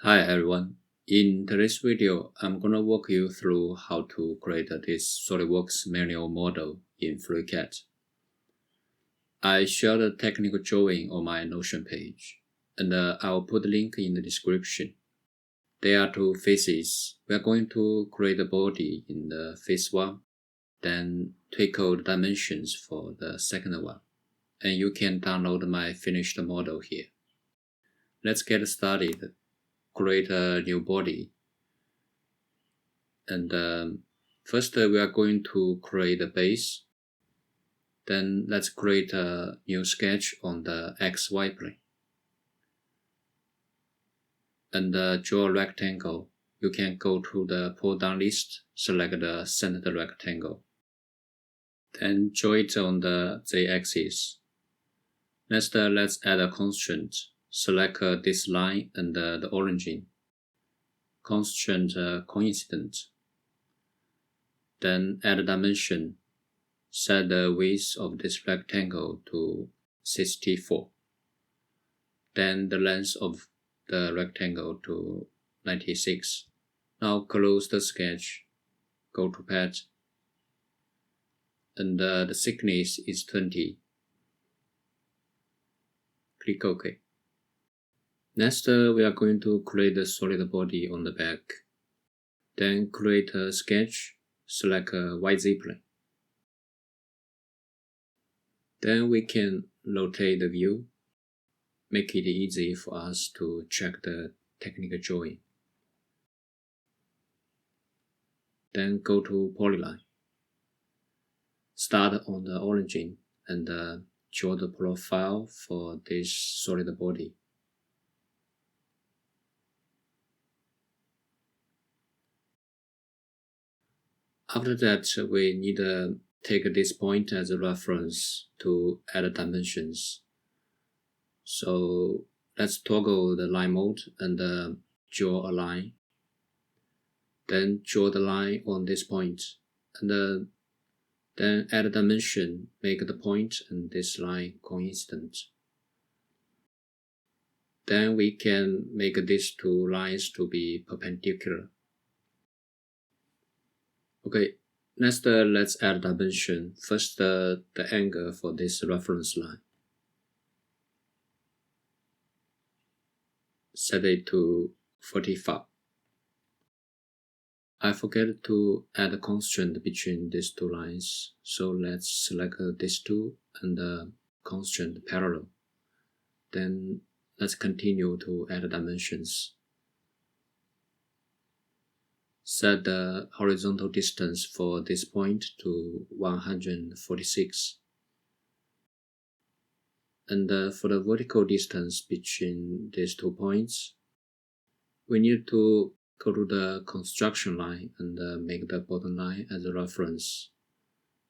Hi everyone. In today's video, I'm gonna walk you through how to create this SolidWorks manual model in FreeCAD. I shared a technical drawing on my Notion page, and I'll put the link in the description. There are two phases. We are going to create a body in the phase 1, then tweak out the dimensions for the second one, and you can download my finished model here. Let's get started. Create a new body. And first we are going to create a base. Then let's create a new sketch on the XY plane. And draw a rectangle. You can go to the pull down list, select the centered rectangle. Then draw it on the Z-axis. Next, let's add a constraint. Select this line and the origin. Constraint coincident. Then add a dimension. Set the width of this rectangle to 64. Then the length of the rectangle to 96. Now close the sketch. Go to Pad. And the thickness is 20. Click OK. Next, we are going to create a solid body on the back. Then create a sketch. Select a YZ plane. Then we can rotate the view, make it easy for us to check the technical drawing. Then go to Polyline. Start on the origin and draw the profile for this solid body. After that, we need to take this point as a reference to add dimensions. So let's toggle the line mode and draw a line. Then draw the line on this point, and then add a dimension, make the point and this line coincident. Then we can make these two lines to be perpendicular. Okay, next let's add dimension. First, the angle for this reference line. Set it to 45. I forget to add a constraint between these two lines, so let's select these two and constraint parallel. Then let's continue to add dimensions. Set the horizontal distance for this point to 146. And for the vertical distance between these 2 points, we need to go to the construction line and make the bottom line as a reference.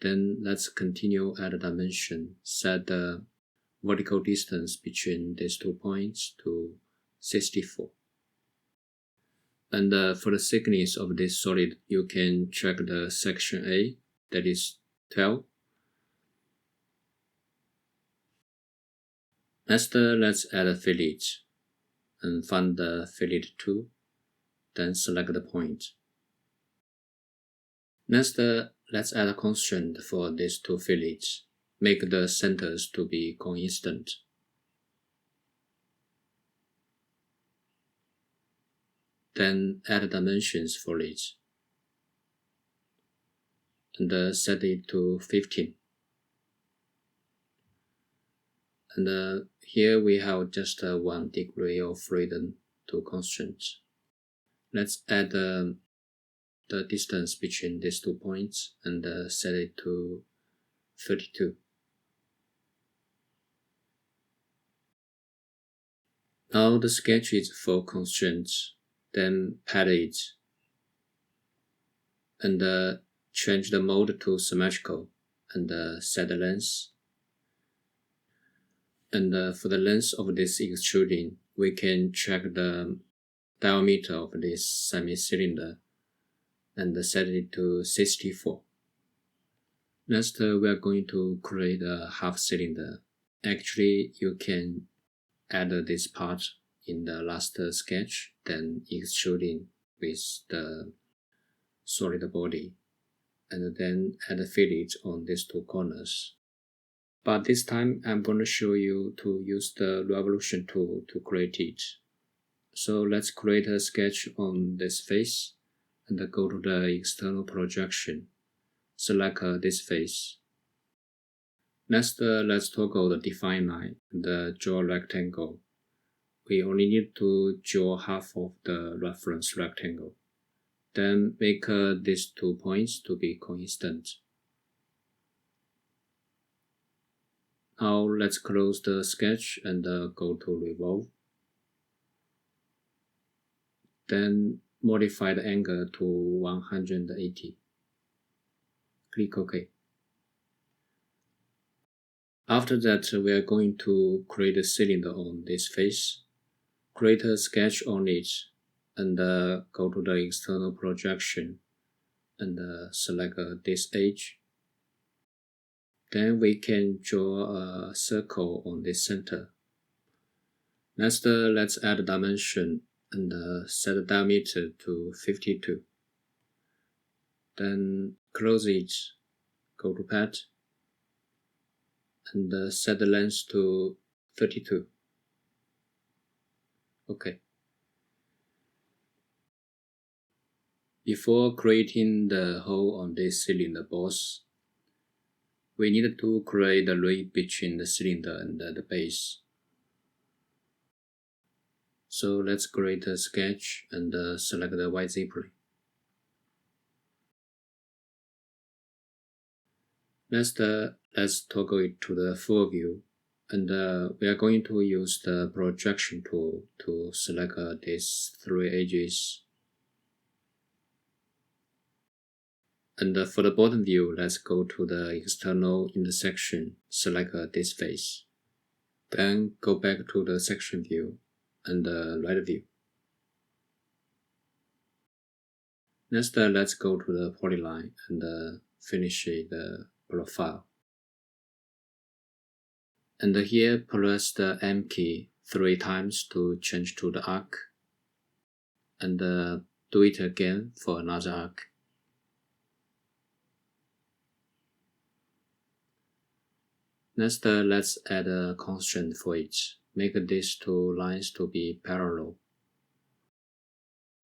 Then let's continue add a dimension. Set the vertical distance between these 2 points to 64. And for the thickness of this solid, you can check the section A, that is 12. Next, let's add a fillet and find the fillet tool, then select the point. Next, let's add a constraint for these two fillets. Make the centers to be coincident. Then add dimensions for it and set it to 15. And here we have just 1 degree of freedom to constraints. Let's add the distance between these 2 points and set it to 32. Now the sketch is for constraints. Then pad it and change the mode to symmetrical and set the length. And for the length of this extruding, we can check the diameter of this semi-cylinder and set it to 64. Next, we are going to create a half cylinder. Actually, you can add this part in the last sketch, then extruding with the solid body, and then add a fillet on these two corners. But this time I'm going to show you to use the revolution tool to create it. So let's create a sketch on this face and go to the external projection. Select this face. Next, let's toggle the define line and draw a rectangle. We only need to draw half of the reference rectangle. Then make these 2 points to be coincident. Now let's close the sketch and go to Revolve. Then modify the angle to 180. Click OK. After that, we are going to create a cylinder on this face. Create a sketch on it and go to the external projection and select this edge. Then we can draw a circle on this center. Next, let's add dimension and set the diameter to 52. Then close it, go to Pad, and set the length to 32. OK. Before creating the hole on this cylinder boss, we need to create a rib between the cylinder and the base. So let's create a sketch and select the YZ plane. Next, let's toggle it to the full view, and we are going to use the projection tool to select these 3 edges. And for the bottom view, let's go to the external intersection, select this face. Then go back to the section view and right view. Next, let's go to the polyline and finish the profile. And here, press the M key 3 times to change to the arc, and do it again for another arc. Next, let's add a constraint for it. Make these 2 lines to be parallel,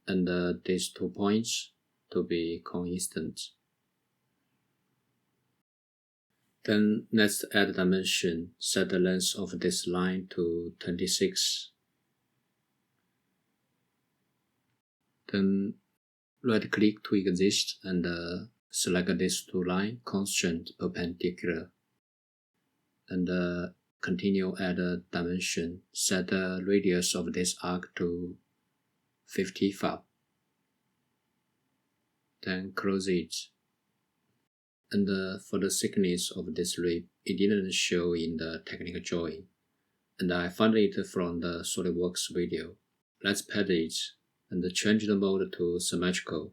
and these 2 points to be coincident. Then let's add dimension, set the length of this line to 26. Then right click to exist and select these 2 lines, constraint perpendicular. And continue add a dimension, set the radius of this arc to 55. Then close it. And for the thickness of this rib, it didn't show in the technical drawing, and I found it from the SolidWorks video. Let's pad it and change the mode to symmetrical,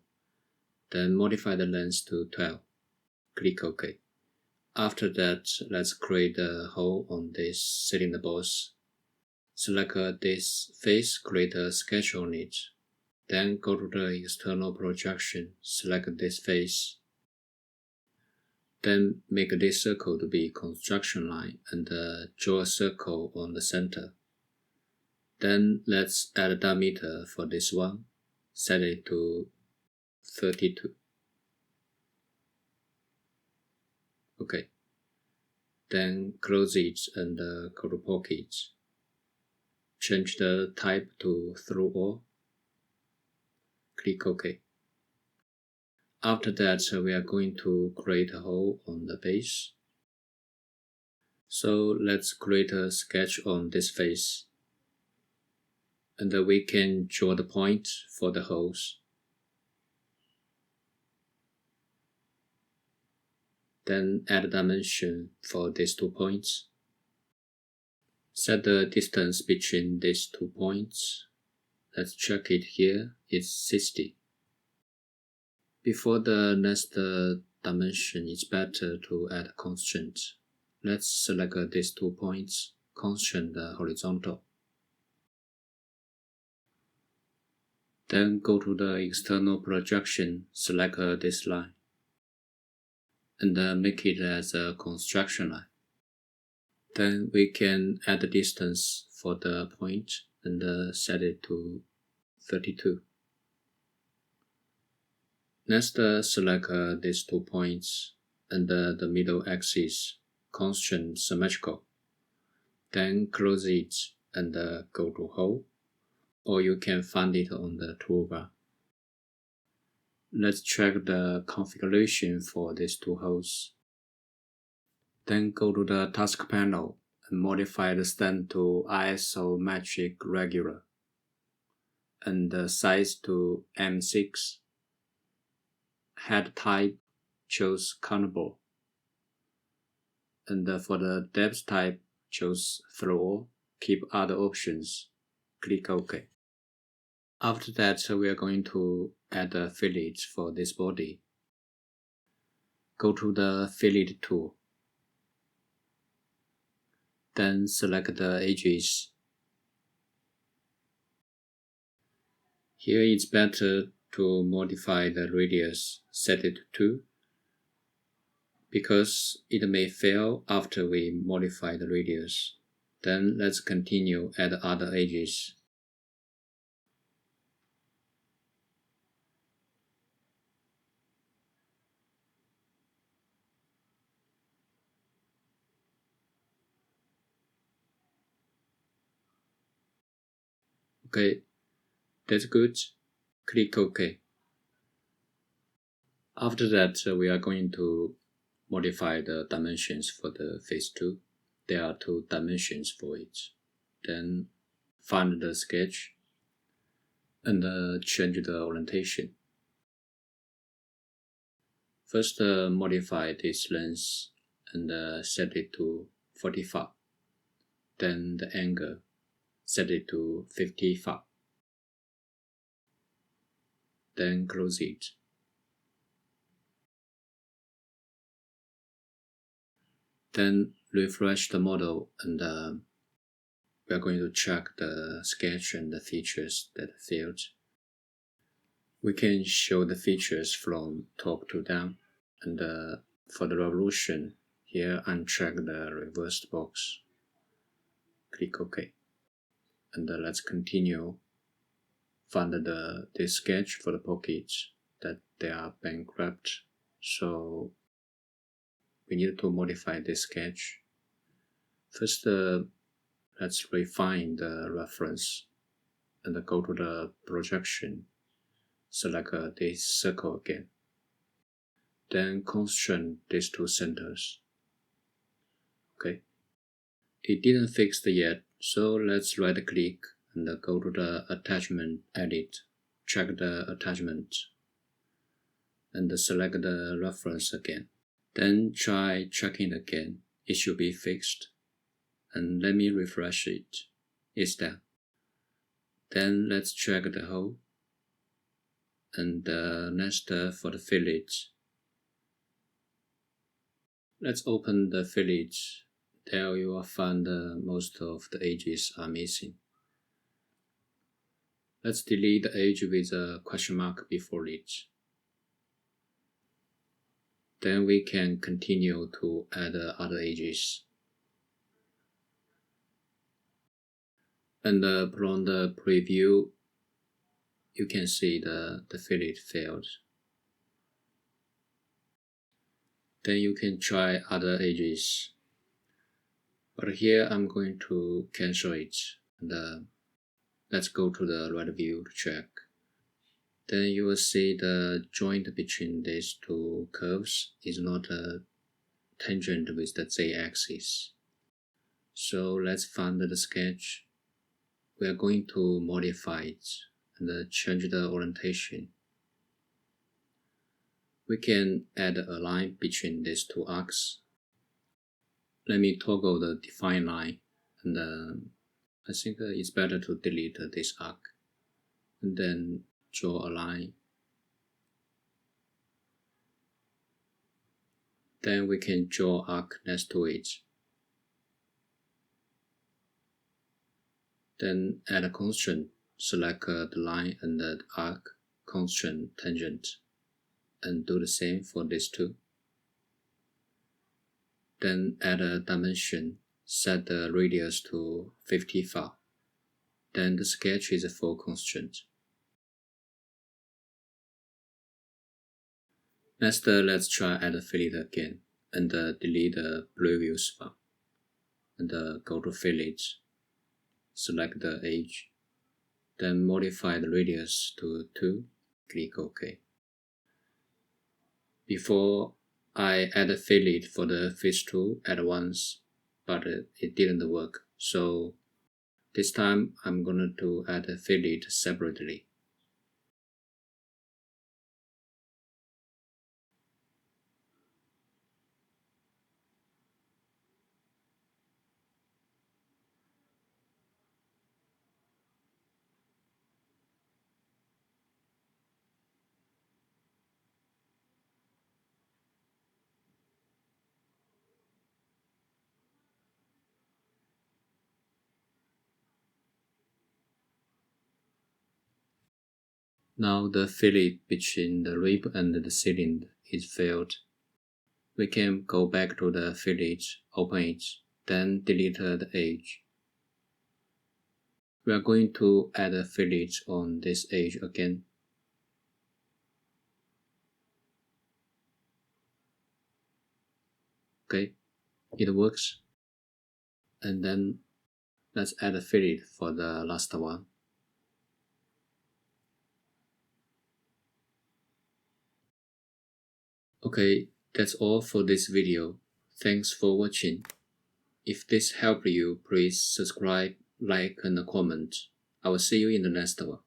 then modify the length to 12. Click OK. After that, let's create a hole on this cylinder boss. Select this face, create a sketch on it. Then go to the external projection, select this face. Then make this circle to be construction line and draw a circle on the center. Then let's add a diameter for this one, set it to 32. OK. Then close it and go to pocket. Change the type to through all. Click OK. After that, we are going to create a hole on the base. So let's create a sketch on this face. And we can draw the point for the holes. Then add a dimension for these 2 points. Set the distance between these 2 points. Let's check it here, it's 60. Before the next dimension, it's better to add a constraint. Let's select these 2 points, constraint horizontal. Then go to the external projection, select this line, and make it as a construction line. Then we can add the distance for the point and set it to 32. Next, select these 2 points and the middle axis, constant symmetrical. Then close it and go to hole, or you can find it on the toolbar. Let's check the configuration for these 2 holes. Then go to the task panel and modify the stand to isometric regular and the size to M6. Head type, choose countable. And for the depth type, choose floor. Keep other options. Click OK. After that, we are going to add a fillet for this body. Go to the fillet tool. Then select the edges. Here it's better to modify the radius, set it to 2, because it may fail after we modify the radius. Then let's continue at other edges. Okay, that's good. Click OK. After that, we are going to modify the dimensions for the phase 2. There are 2 dimensions for it. Then find the sketch and change the orientation. First, modify this length and set it to 45. Then the angle, set it to 55. Then close it. Then refresh the model and we are going to check the sketch and the features that failed. We can show the features from top to down, and for the revolution, here uncheck the reversed box. Click OK. And let's continue. Find the sketch for the pockets that they are bankrupt, so we need to modify this sketch. First, let's refine the reference and go to the projection. Select this circle again. Then constrain these 2 centers. Okay. It didn't fix it yet, so let's right click and go to the attachment edit. Check the attachment and select the reference again. Then try checking again. It should be fixed. And let me refresh it. It's done. Then let's check the hole. And next for the fillet. Let's open the fillet. There you will find most of the edges are missing. Let's delete the edge with a question mark before it. Then we can continue to add other edges. And from the preview, you can see the fillet failed. Then you can try other edges. But here I'm going to cancel it. And let's go to the right view to check. Then you will see the joint between these 2 curves is not tangent with the z-axis. So let's find the sketch. We are going to modify it and change the orientation. We can add a line between these 2 arcs. Let me toggle the define line, and I think it's better to delete this arc. And then draw a line. Then we can draw arc next to it. Then add a constraint, select the line and the arc, constraint, tangent, and do the same for these two. Then add a dimension, set the radius to 55. Then the sketch is a full constraint. Next, let's try add a fillet again, and delete the previous one. And go to fillet, select the edge, then modify the radius to 2, click OK. Before, I add a fillet for the fish tool at once, but it didn't work, so this time I'm going to add a fillet separately. Now the fillet between the rib and the cylinder is filled. We can go back to the fillet, open it, then delete the edge. We are going to add a fillet on this edge again. Okay, it works. And then let's add a fillet for the last one. Okay, that's all for this video. Thanks for watching. If this helped you, please subscribe, like, and comment. I will see you in the next one.